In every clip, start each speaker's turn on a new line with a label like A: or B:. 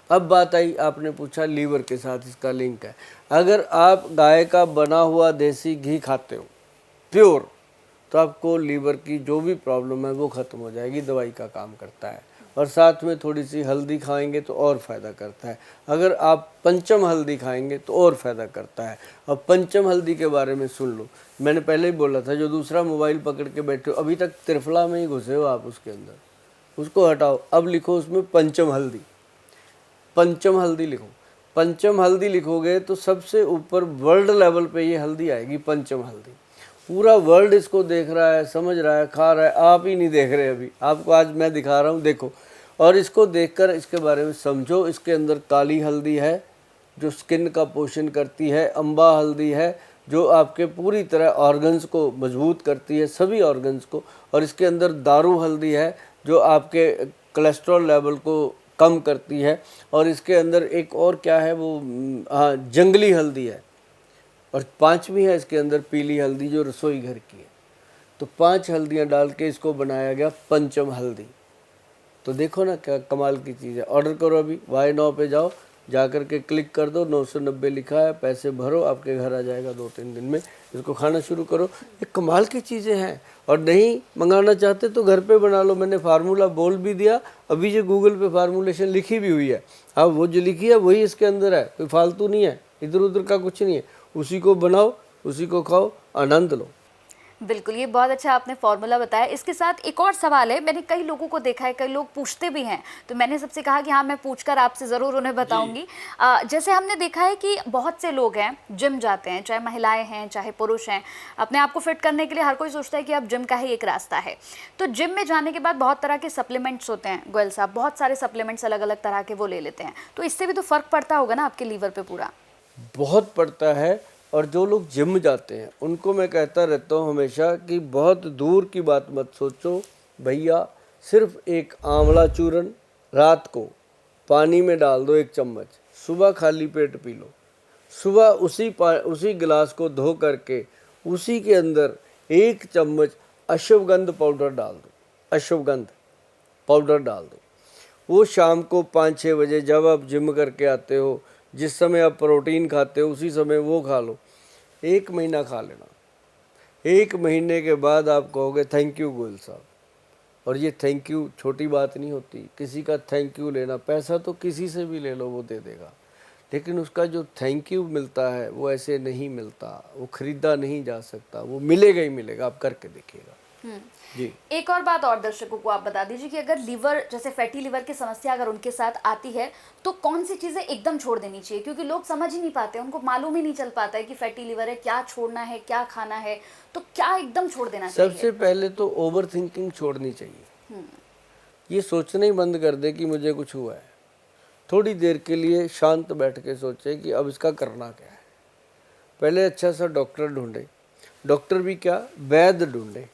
A: अब बात आई, आपने पूछा लीवर के साथ इसका लिंक है। अगर आप गाय का बना हुआ देसी घी खाते हो प्योर, तो आपको लीवर की जो भी प्रॉब्लम है वो ख़त्म हो जाएगी, दवाई का काम करता है। और साथ में थोड़ी सी हल्दी खाएंगे तो और फ़ायदा करता है। अगर आप पंचम हल्दी खाएंगे तो और फ़ायदा करता है। अब पंचम हल्दी के बारे में सुन लो, मैंने पहले ही बोला था, जो दूसरा मोबाइल पकड़ के बैठे हो अभी तक त्रिफला में ही घुसे हो आप, उसके अंदर उसको हटाओ, अब लिखो उसमें पंचम हल्दी। पंचम हल्दी लिखो। पंचम हल्दी लिखोगे तो सबसे ऊपर वर्ल्ड लेवल पे ये हल्दी आएगी, पंचम हल्दी। पूरा वर्ल्ड इसको देख रहा है, समझ रहा है, खा रहा है, आप ही नहीं देख रहे। अभी आपको आज मैं दिखा रहा हूँ, देखो। और इसको देखकर इसके बारे में समझो। इसके अंदर काली हल्दी है जो स्किन का पोषण करती है, अम्बा हल्दी है जो आपके पूरी तरह ऑर्गन्स को मजबूत करती है, सभी ऑर्गन्स को। और इसके अंदर दारू हल्दी है जो आपके कोलेस्ट्रॉल लेवल को कम करती है। और इसके अंदर एक और क्या है वो, हाँ, जंगली हल्दी है। और पांचवी है इसके अंदर पीली हल्दी जो रसोई घर की है। तो 5 हल्दियाँ डाल के इसको बनाया गया पंचम हल्दी। तो देखो ना क्या कमाल की चीज़ है। ऑर्डर करो अभी, बाय नाउ पे जाओ, जा कर के क्लिक कर दो, 990 लिखा है, पैसे भरो, आपके घर आ जाएगा 2-3 दिन में। इसको खाना शुरू करो। ये कमाल की चीज़ें हैं। और नहीं मंगाना चाहते तो घर पे बना लो। मैंने फार्मूला बोल भी दिया, अभी जो गूगल पे फार्मूलेशन लिखी भी हुई है। अब वो जो लिखी है वही इसके अंदर है, कोई फालतू नहीं है, इधर उधर का कुछ नहीं है। उसी को बनाओ, उसी को खाओ, आनंद लो।
B: बिल्कुल, ये बहुत अच्छा आपने फॉर्मूला बताया। इसके साथ एक और सवाल है, मैंने कई लोगों को देखा है, कई लोग पूछते भी हैं, तो मैंने सबसे कहा कि हाँ मैं पूछकर आपसे ज़रूर उन्हें बताऊंगी। जैसे हमने देखा है कि बहुत से लोग हैं जिम जाते हैं, चाहे महिलाएं हैं चाहे पुरुष हैं, अपने आप को फिट करने के लिए हर कोई सोचता है कि अब जिम का ही एक रास्ता है। तो जिम में जाने के बाद बहुत तरह के सप्लीमेंट्स होते हैं गोयल साहब, बहुत सारे सप्लीमेंट्स अलग अलग तरह के वो ले लेते हैं, तो इससे भी तो फ़र्क पड़ता होगा ना आपके लीवर पर पूरा?
A: बहुत पड़ता है। और जो लोग जिम जाते हैं उनको मैं कहता रहता हूँ हमेशा कि बहुत दूर की बात मत सोचो भैया। सिर्फ एक आंवला चूर्ण रात को पानी में डाल दो 1 चम्मच, सुबह खाली पेट पी लो। सुबह उसी गिलास को धो करके उसी के अंदर 1 चम्मच अश्वगंध पाउडर डाल दो। अश्वगंध पाउडर डाल दो। वो शाम को 5-6 बजे जब आप जिम करके आते हो, जिस समय आप प्रोटीन खाते हो उसी समय वो खा लो। 1 महीना खा लेना। 1 महीने के बाद आप कहोगे थैंक यू गोयल साहब। और ये थैंक यू छोटी बात नहीं होती। किसी का थैंक यू लेना, पैसा तो किसी से भी ले लो वो दे देगा, लेकिन उसका जो थैंक यू मिलता है वो ऐसे नहीं मिलता, वो खरीदा नहीं जा सकता, वो मिलेगा ही मिलेगा। आप करके देखिएगा जी।
B: एक और बात और दर्शकों को आप बता दीजिए कि अगर लीवर, जैसे फैटी लीवर की समस्या अगर उनके साथ आती है तो कौन सी चीज़ें एकदम छोड़ देनी चाहिए, क्योंकि लोग समझ ही नहीं पाते, उनको मालूम ही नहीं चल पाता है कि फैटी लीवर है, क्या छोड़ना है, क्या खाना है, तो क्या एकदम छोड़ देना चाहिए?
A: सबसे पहले तो ओवर थिंकिंग छोड़नी चाहिए। ये सोचना ही बंद कर दे कि मुझे कुछ हुआ है। थोड़ी देर के लिए शांत बैठ के सोचे कि अब इसका करना क्या है। पहले अच्छा सा डॉक्टर ढूंढे। डॉक्टर भी क्या, वैद्य ढूंढे।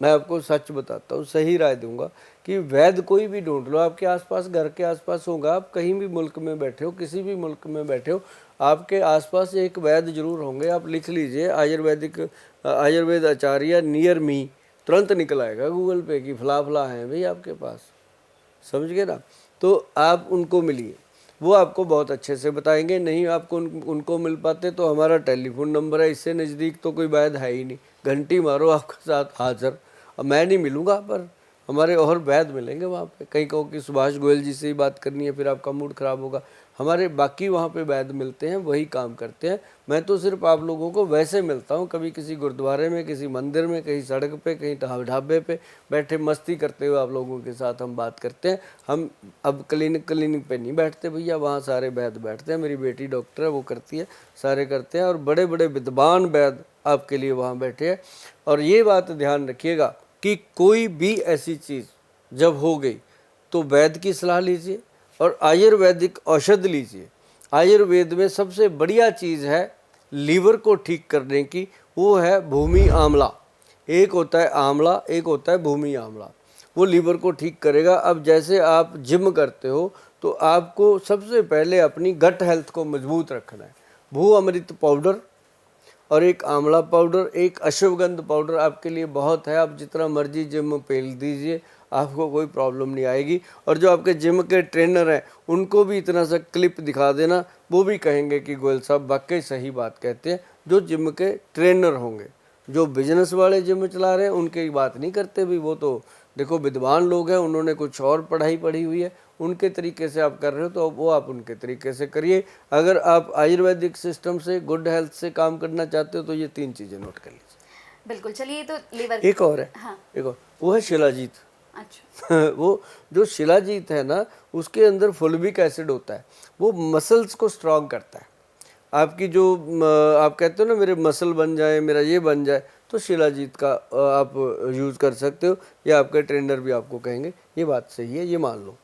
A: मैं आपको सच बताता हूँ, सही राय दूंगा कि वैद्य कोई भी ढूंढ लो, आपके आसपास, घर के आसपास होगा। आप कहीं भी मुल्क में बैठे हो, किसी भी मुल्क में बैठे हो, आपके आसपास एक वैद्य जरूर होंगे। आप लिख लीजिए आयुर्वेद आचार्य नियर मी, तुरंत निकल आएगा गूगल पे कि फला फला है भाई आपके पास। समझ गए ना? तो आप उनको मिलिए, वो आपको बहुत अच्छे से बताएंगे। नहीं आपको उनको मिल पाते तो हमारा टेलीफोन नंबर है, इससे नज़दीक तो कोई वैद्य है ही नहीं। घंटी मारो, आपके साथ हाजिर। अब मैं नहीं मिलूँगा पर हमारे और वैद्य मिलेंगे वहाँ पे। कहीं कहो कि सुभाष गोयल जी से ही बात करनी है, फिर आपका मूड ख़राब होगा। हमारे बाकी वहाँ पे वैद्य मिलते हैं, वही काम करते हैं। मैं तो सिर्फ आप लोगों को वैसे मिलता हूँ, कभी किसी गुरुद्वारे में, किसी मंदिर में, कहीं सड़क पे, कहीं ढाबे पे बैठे मस्ती करते हुए आप लोगों के साथ हम बात करते हैं। हम अब क्लिनिक पे नहीं बैठते भैया, वहाँ सारे वैद्य बैठते हैं। मेरी बेटी डॉक्टर है, वो करती है, सारे करते हैं। और बड़े बड़े विद्वान वैद्य आपके लिए वहाँ बैठे हैं। और ये बात ध्यान रखिएगा कि कोई भी ऐसी चीज़ जब हो गई तो वैद्य की सलाह लीजिए और आयुर्वेदिक औषध लीजिए। आयुर्वेद में सबसे बढ़िया चीज़ है लीवर को ठीक करने की, वो है भूमि आंवला। एक होता है आंवला, एक होता है भूमि आंवला। वो लीवर को ठीक करेगा। अब जैसे आप जिम करते हो तो आपको सबसे पहले अपनी गट हेल्थ को मजबूत रखना है। भू अमृत पाउडर और एक आंवला पाउडर, एक अश्वगंध पाउडर आपके लिए बहुत है। आप जितना मर्जी जिम में पेल दीजिए, आपको कोई प्रॉब्लम नहीं आएगी। और जो आपके जिम के ट्रेनर हैं उनको भी इतना सा क्लिप दिखा देना, वो भी कहेंगे कि गोयल साहब वाकई सही बात कहते हैं। जो जिम के ट्रेनर होंगे, जो बिजनेस वाले जिम चला रहे हैं उनकी बात नहीं करते भी, वो तो देखो विद्वान लोग हैं, उन्होंने कुछ और पढ़ाई पढ़ी हुई है, उनके तरीके से आप कर रहे हो तो वो आप उनके तरीके से करिए। अगर आप आयुर्वेदिक सिस्टम से, गुड हेल्थ से काम करना चाहते हो तो ये 3 चीज़ें नोट कर लीजिए।
B: बिल्कुल, चलिए तो लीवर
A: एक और है,
B: हाँ।
A: एक और, वो है शिलाजीत।
B: अच्छा।
A: वो जो शिलाजीत है ना, उसके अंदर फुल्विक एसिड होता है, वो मसल्स को स्ट्रांग करता है। आपकी जो आप कहते हो ना मेरे मसल बन जाए, मेरा ये बन जाए, तो शिलाजीत का आप यूज़ कर सकते हो, या आपके ट्रेनर भी आपको कहेंगे ये बात सही है, ये मान लो।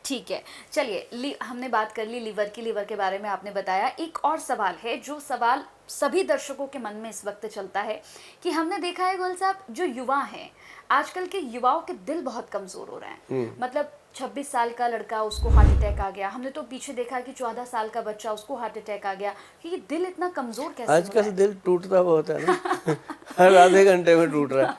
B: ठीक है, चलिए हमने बात कर ली लीवर की, लीवर के बारे में आपने बताया। एक और सवाल है, जो सवाल सभी दर्शकों के मन में इस वक्त चलता है कि हमने देखा है गोयल साहब, जो युवा हैं आजकल के युवाओं के दिल बहुत कमज़ोर हो रहे हैं। मतलब 26 साल का लड़का, उसको हार्ट अटैक आ गया। हमने तो पीछे देखा कि 14 साल का बच्चा, उसको हार्ट अटैक आ गया। कि ये दिल इतना कमज़ोर कैसे हो रहा
A: आजकल
B: है?
A: दिल टूटता बहुत है ना। हर आधे घंटे में टूट रहा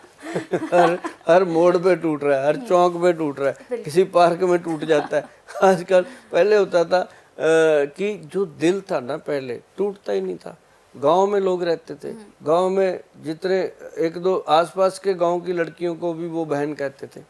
A: है, हर मोड़ पे टूट रहा है, हर चौक पे टूट रहा है, किसी पार्क में टूट जाता है आजकल। पहले होता था कि जो दिल था ना पहले टूटता ही नहीं था। गांव में लोग रहते थे, गांव में जितने 1-2 आसपास के गांव की लड़कियों को भी वो बहन कहते थे,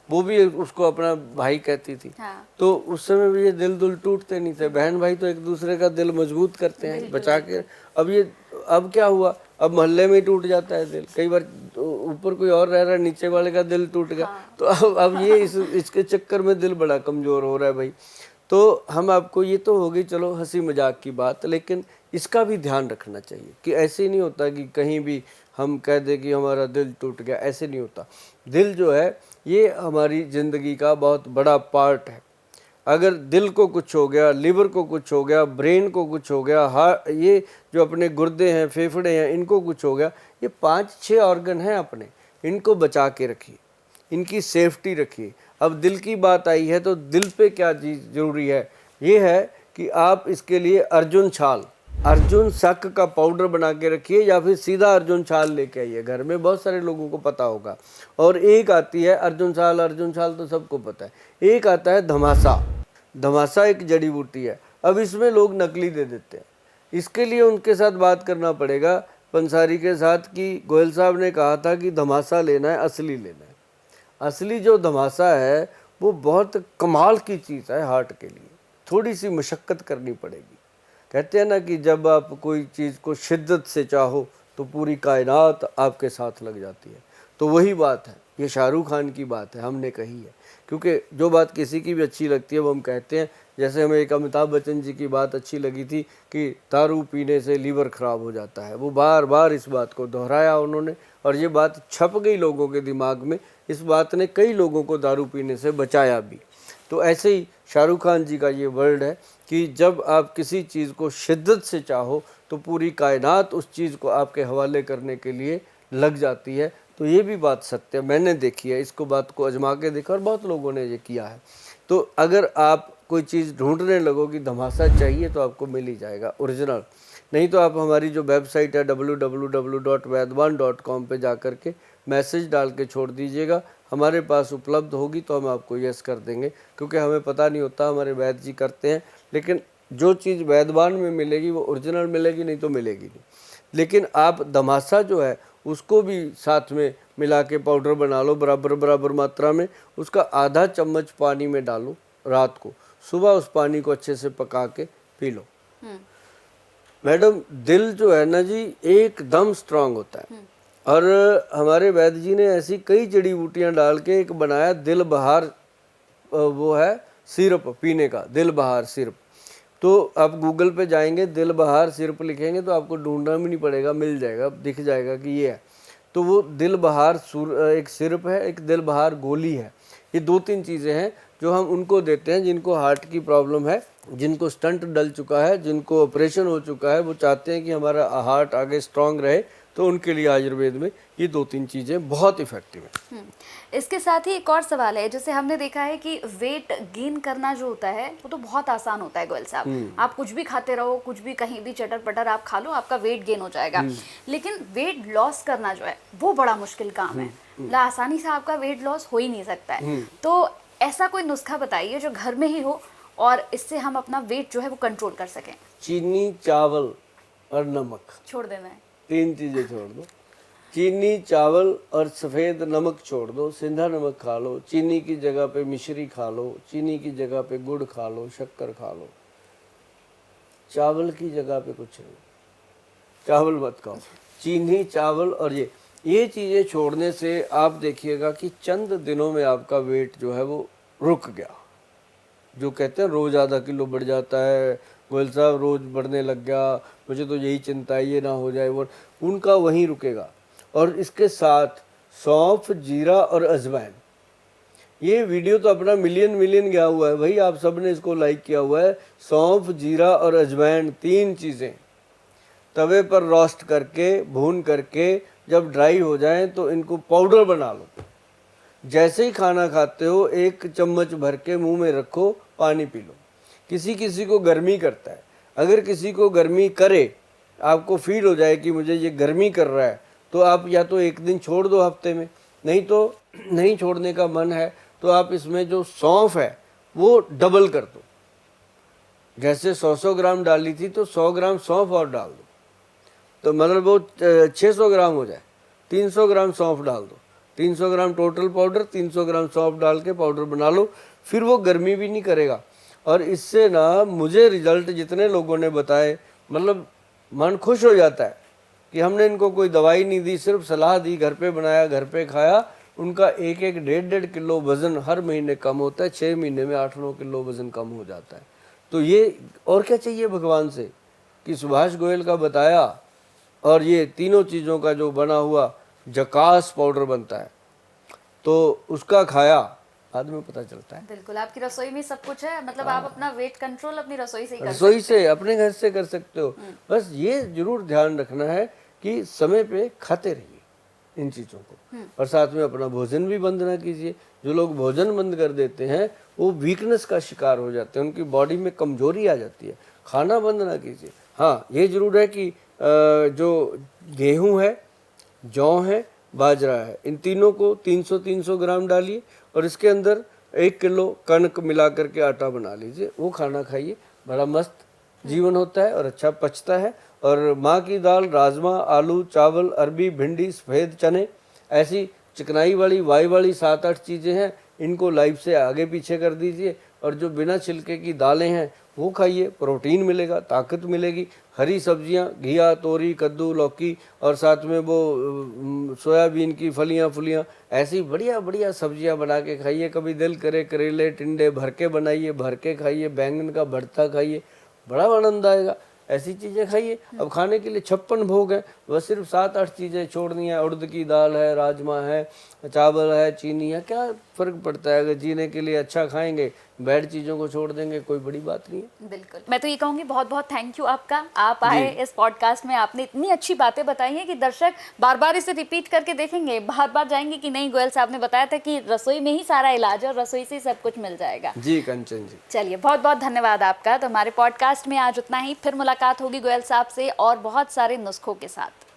A: वो भी उसको अपना भाई कहती थी।
B: हाँ।
A: तो उस समय भी ये दिल टूटते नहीं थे। बहन भाई तो एक दूसरे का दिल मजबूत करते हैं, बचा के। अब क्या हुआ, अब मोहल्ले में ही टूट जाता है दिल। कई बार ऊपर कोई और रह रहा है, नीचे वाले का दिल टूट गया। तो अब ये इसके चक्कर में दिल बड़ा कमज़ोर हो रहा है भाई। तो हम आपको, ये तो हो गई चलो हंसी मजाक की बात, लेकिन इसका भी ध्यान रखना चाहिए कि ऐसे नहीं होता कि कहीं भी हम कह दें कि हमारा दिल टूट गया, ऐसे नहीं होता। दिल जो है ये हमारी ज़िंदगी का बहुत बड़ा पार्ट है। अगर दिल को कुछ हो गया, लिवर को कुछ हो गया, ब्रेन को कुछ हो गया, हार्ट, ये जो अपने गुर्दे हैं, फेफड़े हैं, इनको कुछ हो गया, ये 5-6 ऑर्गन हैं अपने, इनको बचा के रखिए, इनकी सेफ्टी रखिए। अब दिल की बात आई है तो दिल पे क्या चीज़ ज़रूरी है, ये है कि आप इसके लिए अर्जुन छाल, अर्जुन शक का पाउडर बना के रखिए, या फिर सीधा अर्जुन छाल लेके आइए। घर में बहुत सारे लोगों को पता होगा। और एक आती है अर्जुन छाल तो सबको पता है। एक आता है धमासा। धमासा एक जड़ी बूटी है। अब इसमें लोग नकली दे देते हैं। इसके लिए उनके साथ बात करना पड़ेगा पंसारी के साथ कि गोयल साहब ने कहा था कि धमासा लेना है, असली लेना है। असली जो धमासा है वो बहुत कमाल की चीज़ है हार्ट के लिए। थोड़ी सी मशक्क़त करनी पड़ेगी। कहते हैं ना कि जब आप कोई चीज़ को शिद्दत से चाहो तो पूरी कायनात आपके साथ लग जाती है। तो वही बात है, ये शाहरुख खान की बात है, हमने कही है। क्योंकि जो बात किसी की भी अच्छी लगती है वो हम कहते हैं। जैसे हमें एक अमिताभ बच्चन जी की बात अच्छी लगी थी कि दारू पीने से लीवर ख़राब हो जाता है। वो बार बार इस बात को दोहराया उन्होंने, और ये बात छप गई लोगों के दिमाग में। इस बात ने कई लोगों को दारू पीने से बचाया भी। तो ऐसे ही शाहरुख खान जी का ये वर्ड है कि जब आप किसी चीज़ को शिद्दत से चाहो तो पूरी कायनात उस चीज़ को आपके हवाले करने के लिए लग जाती है। तो ये भी बात सत्य है, मैंने देखी है, इसको बात को आजमा के देखा और बहुत लोगों ने ये किया है। तो अगर आप कोई चीज़ ढूंढने लगो कि धमासा चाहिए तो आपको मिल ही जाएगा ओरिजिनल। नहीं तो आप हमारी जो वेबसाइट है www.vaidwan.com पे जा कर के मैसेज डाल के छोड़ दीजिएगा, हमारे पास उपलब्ध होगी तो हम आपको यस कर देंगे। क्योंकि हमें पता नहीं होता, हमारे वैद्य जी करते हैं, लेकिन जो चीज़ वैद्यवान में मिलेगी वो ओरिजिनल मिलेगी, नहीं तो मिलेगी नहीं। लेकिन आप धमासा जो है उसको भी साथ में मिला के पाउडर बना लो बराबर मात्रा में। उसका आधा चम्मच पानी में डालो रात को, सुबह उस पानी को अच्छे से पका के पी लो। मैडम दिल जो है ना जी एकदम स्ट्रांग होता है। और हमारे वैद्य जी ने ऐसी कई जड़ी बूटियाँ डाल के एक बनाया दिल बहार, वो है सिरप पीने का, दिल बहार सिरप। तो आप गूगल पे जाएंगे, दिल बहार सिरप लिखेंगे तो आपको ढूंढना भी नहीं पड़ेगा, मिल जाएगा, दिख जाएगा कि ये है। तो वो दिल बहार एक सिरप है, एक दिल बहार गोली है। ये 2-3 चीज़ें हैं जो हम उनको देते हैं जिनको हार्ट की प्रॉब्लम है, जिनको स्टंट डल चुका है, जिनको ऑपरेशन हो चुका है, वो चाहते हैं कि हमारा हार्ट आगे स्ट्रांग रहे, तो उनके लिए आयुर्वेद में ये 2-3 चीज़ें बहुत इफेक्टिव हैं।
B: इसके साथ ही एक और सवाल है, जैसे हमने देखा है कि वेट गेन करना जो होता है वो तो बहुत आसान होता है गोयल साहब, आप कुछ भी खाते रहो, कुछ भी कहीं भी चटर पटर आप खा लो, आपका वेट गेन हो जाएगा। लेकिन वेट लॉस करना जो है वो बड़ा मुश्किल काम है, मतलब आसानी से आपका वेट लॉस हो ही नहीं सकता है। तो ऐसा कोई नुस्खा बताइए जो घर में ही हो और इससे हम अपना वेट जो है वो कंट्रोल कर सकें।
A: चीनी, चावल और नमक,
B: छोड़ देना है।
A: 3 चीज़ें छोड़ दो। चीनी, चावल और सफ़ेद नमक छोड़ दो। सिंधा नमक खा लो, चीनी की जगह पे मिश्री खा लो, चीनी की जगह पे गुड़ खा लो, शक्कर खा लो। चावल की जगह पे कुछ नहीं, चावल मत खाओ। चीनी, चावल और ये चीज़ें छोड़ने से आप देखिएगा कि चंद दिनों में आपका वेट जो है वो रुक गया। जो कहते हैं रोज़ आधा किलो बढ़ जाता है, गोयल साहब रोज़ बढ़ने लग गया, मुझे तो यही चिंता है ये ना हो जाए, वो उनका वहीं रुकेगा। और इसके साथ सौंफ, जीरा और अजवाइन, ये वीडियो तो अपना मिलियन गया हुआ है भाई, आप सब ने इसको लाइक किया हुआ है। सौंफ, जीरा और अजवाइन 3 चीज़ें तवे पर रोस्ट करके, भून करके जब ड्राई हो जाएं तो इनको पाउडर बना लो। जैसे ही खाना खाते हो 1 चम्मच भर के मुंह में रखो, पानी पी लो। किसी किसी को गर्मी करता है, अगर किसी को गर्मी करे, आपको फील हो जाए कि मुझे ये गर्मी कर रहा है, तो आप या तो 1 दिन छोड़ दो हफ्ते में, नहीं तो नहीं छोड़ने का मन है तो आप इसमें जो सौंफ है वो डबल कर दो। जैसे 100 ग्राम डाली थी तो 100 ग्राम सौंफ और डाल दो, तो मतलब वो 600 ग्राम हो जाए। 300 ग्राम सौंफ डाल दो, 300 ग्राम टोटल पाउडर, 300 ग्राम सौंफ डाल के पाउडर बना लो, फिर वो गर्मी भी नहीं करेगा। और इससे ना मुझे रिजल्ट जितने लोगों ने बताए, मतलब मन खुश हो जाता है कि हमने इनको कोई दवाई नहीं दी, सिर्फ सलाह दी, घर पे बनाया, घर पे खाया, उनका 1-1, 1.5 किलो वज़न हर महीने कम होता है, 6 महीने में 8-9 किलो वज़न कम हो जाता है। तो ये और क्या चाहिए भगवान से कि सुभाष गोयल का बताया और ये तीनों चीज़ों का जो बना हुआ जकास पाउडर बनता है, तो उसका खाया, बाद में पता चलता है।
B: बिल्कुल, आपकी रसोई में सब कुछ है, मतलब आप अपना वेट कंट्रोल अपनी रसोई से ही कर
A: रसोई से, अपने घर से कर सकते हो। बस ये जरूर ध्यान रखना है कि समय पे खाते रहिए इन चीज़ों को, और साथ में अपना भोजन भी बंद ना कीजिए। जो लोग भोजन बंद कर देते हैं वो वीकनेस का शिकार हो जाते हैं, उनकी बॉडी में कमजोरी आ जाती है। खाना बंद ना कीजिए। हाँ, ये जरूर है कि जो गेहूँ है, जौ है, बाजरा है, इन तीनों को 300-300 ग्राम डालिए और इसके अंदर 1 किलो कणक मिला करके आटा बना लीजिए, वो खाना खाइए। बड़ा मस्त जीवन होता है और अच्छा पचता है। और माँ की दाल, राजमा, आलू, चावल, अरबी, भिंडी, सफ़ेद चने, ऐसी चिकनाई वाली, वाई वाली 7-8 चीज़ें हैं, इनको लाइफ से आगे पीछे कर दीजिए। और जो बिना छिलके की दालें हैं वो खाइए, प्रोटीन मिलेगा, ताकत मिलेगी। हरी सब्जियां, घिया, तोरी, कद्दू, लौकी और साथ में वो सोयाबीन की फलियां, ऐसी बढ़िया बढ़िया सब्जियां बना के खाइए। कभी दिल करे करेले, टिंडे भर के बनाइए, भर के खाइए, बैंगन का भरता खाइए, बड़ा आनंद आएगा। ऐसी चीज़ें खाइए। अब खाने के लिए 56 भोग हैं, बस सिर्फ 7-8 चीज़ें छोड़नी है। उड़द की दाल है, राजमा है, चावल है, चीनी है, क्या फ़र्क पड़ता है। अगर जीने के लिए अच्छा खाएंगे, बैड चीज़ों को छोड़ देंगे, कोई बड़ी बात नहीं है।
B: बिल्कुल, मैं तो ये कहूँगी बहुत बहुत थैंक यू आपका, आप आए इस पॉडकास्ट में, आपने इतनी अच्छी बातें बताई हैं कि दर्शक बार बार इसे रिपीट करके देखेंगे, बार बार जाएंगे कि नहीं, गोयल साहब ने बताया था कि रसोई में ही सारा इलाज है और रसोई से ही सब कुछ मिल जाएगा।
A: जी कंचन जी,
B: चलिए, बहुत बहुत धन्यवाद आपका। तो हमारे पॉडकास्ट में आज उतना ही, फिर मुलाकात होगी गोयल साहब से और बहुत सारे नुस्खों के साथ।